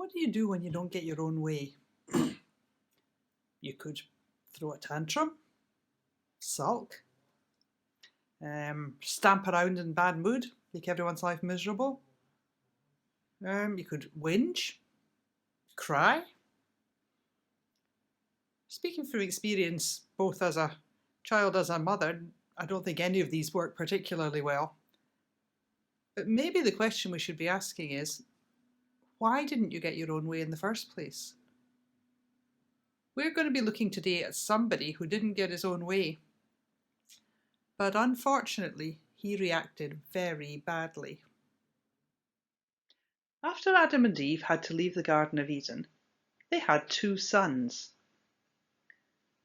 What do you do when you don't get your own way? You could throw a tantrum, sulk, stamp around in bad mood, make everyone's life miserable. You could whinge, cry. Speaking from experience, both as a child as a mother, I don't think any of these work particularly well. But maybe the question we should be asking is, why didn't you get your own way in the first place? We're going to be looking today at somebody who didn't get his own way. But unfortunately, he reacted very badly. After Adam and Eve had to leave the Garden of Eden, they had two sons.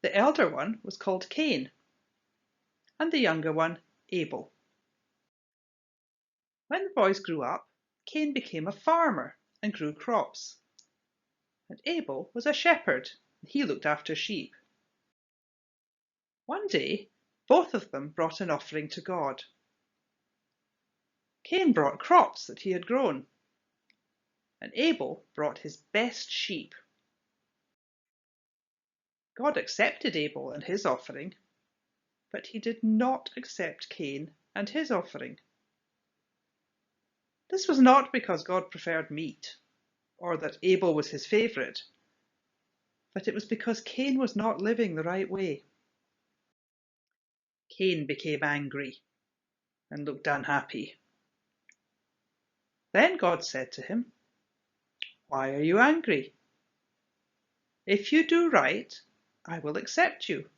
The elder one was called Cain, and the younger one, Abel. When the boys grew up, Cain became a farmer and grew crops. And Abel was a shepherd, and he looked after sheep. One day, both of them brought an offering to God. Cain brought crops that he had grown, and Abel brought his best sheep. God accepted Abel and his offering, but he did not accept Cain and his offering. This was not because God preferred meat, or that Abel was his favourite, but it was because Cain was not living the right way. Cain became angry and looked unhappy. Then God said to him, "Why are you angry? If you do right, I will accept you.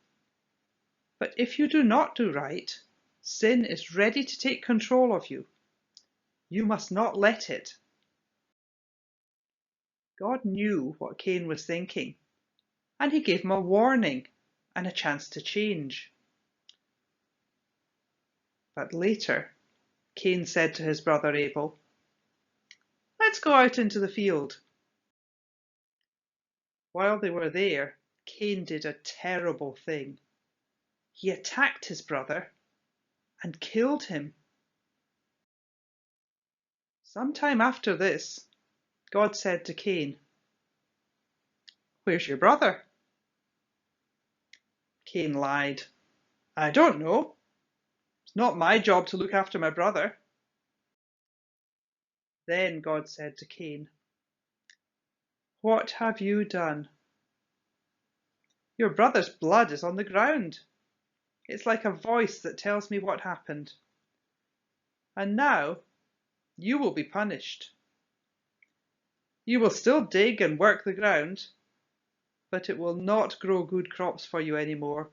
But if you do not do right, sin is ready to take control of you. You must not let it." God knew what Cain was thinking, and he gave him a warning and a chance to change. But later, Cain said to his brother Abel, "Let's go out into the field." While they were there, Cain did a terrible thing. He attacked his brother and killed him. Sometime after this, God said to Cain, "Where's your brother?" Cain lied. "I don't know. It's not my job to look after my brother." Then God said to Cain, "What have you done? Your brother's blood is on the ground. It's like a voice that tells me what happened. And now you will be punished. You will still dig and work the ground, but it will not grow good crops for you anymore,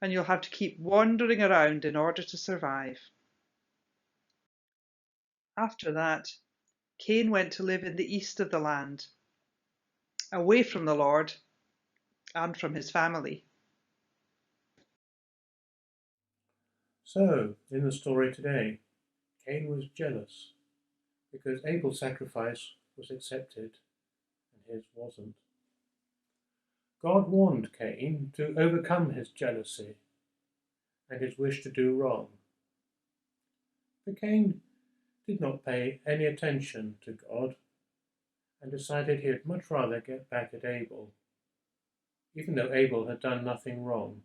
and you'll have to keep wandering around in order to survive." After that, Cain went to live in the east of the land, away from the Lord and from his family. So, in the story today, Cain was jealous because Abel's sacrifice was accepted and his wasn't. God warned Cain to overcome his jealousy and his wish to do wrong. But Cain did not pay any attention to God and decided he'd much rather get back at Abel, even though Abel had done nothing wrong.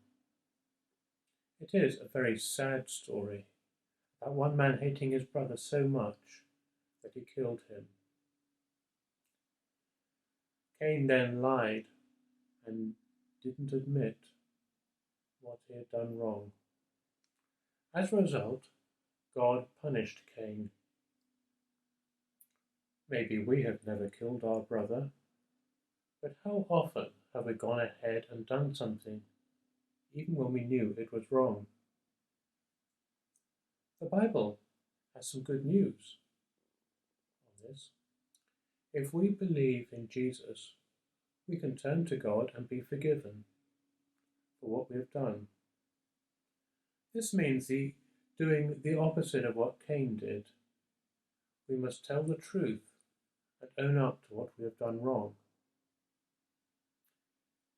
It is a very sad story about one man hating his brother so much that he killed him. Cain then lied and didn't admit what he had done wrong. As a result, God punished Cain. Maybe we have never killed our brother, but how often have we gone ahead and done something, even when we knew it was wrong? The Bible has some good news on this. If we believe in Jesus, we can turn to God and be forgiven for what we have done. This means doing the opposite of what Cain did. We must tell the truth and own up to what we have done wrong.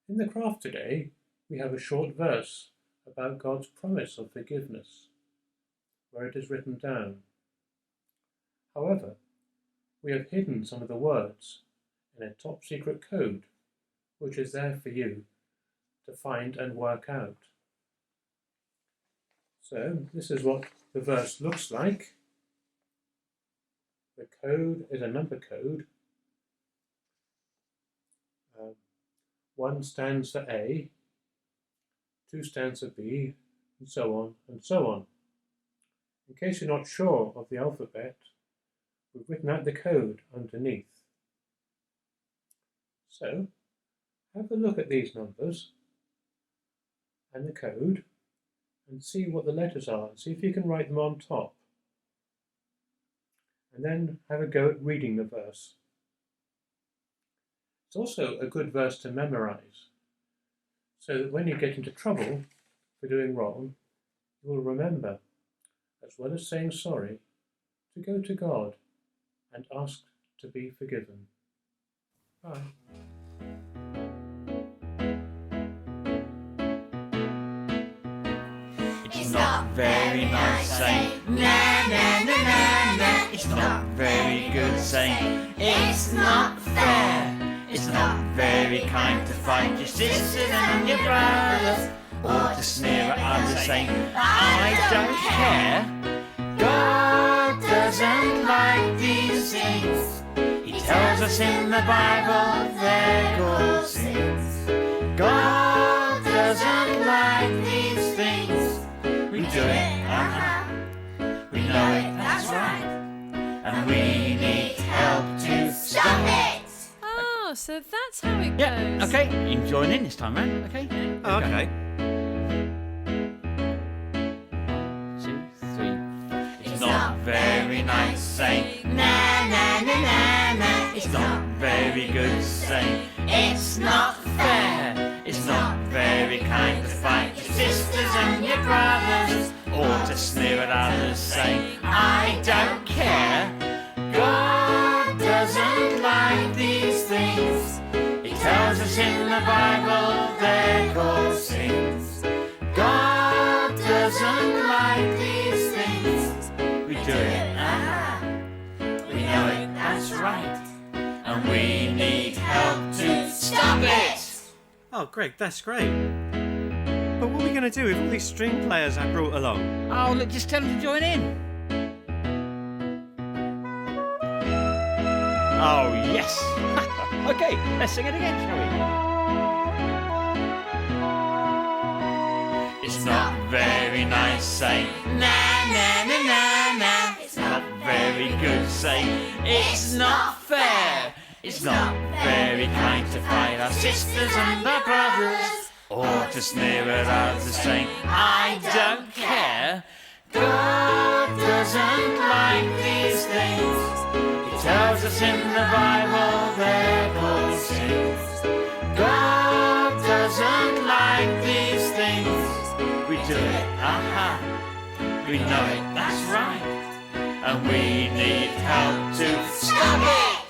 In the craft today, we have a short verse about God's promise of forgiveness, where it is written down. However, we have hidden some of the words in a top secret code, which is there for you to find and work out. So this is what the verse looks like. The code is a number code. 1 stands for A, 2 stands for B, and so on and so on. In case you're not sure of the alphabet, we've written out the code underneath. So, have a look at these numbers and the code and see what the letters are and see if you can write them on top. And then have a go at reading the verse. It's also a good verse to memorize, so that when you get into trouble for doing wrong, you will remember, as well as saying sorry, to go to God and ask to be forgiven. Bye. It's not very nice saying na na na na na. It's not very good saying it's not fair. It's not very kind to fight your sisters and your brothers, or to sneer at others saying I don't care. God doesn't like these things. He tells us in the Bible they're called sins. God doesn't like these things. We do it, we know it, that's right, and we need help to stop it. Oh, so that's how it goes. Yeah, okay, you join in this time round, okay? Oh, okay. 2, 3. It's not very nice saying na na na na na. It's not very good saying it's not fair. It's not very kind to fight your sisters and your brothers, or to sneer at others saying I don't care. God doesn't like these things. He tells us in the Bible they're called sins. God doesn't like these things. We do it, we know it, that's right, and we need help to stop it. Oh, Greg, that's great. But what are we going to do with all these string players I brought along? Oh, look, just tell them to join in. Oh, yes. Okay, let's sing it again, shall we? It's not very nice saying na na na na na. It's not very good saying it's not fair. It's not very kind to fight our sisters and our brothers, or to sneer at others saying I don't care. God doesn't like these things. He tells us in the Bible they're called sins. God doesn't like these things. We do it, we know it, that's right, and we need help to stop it.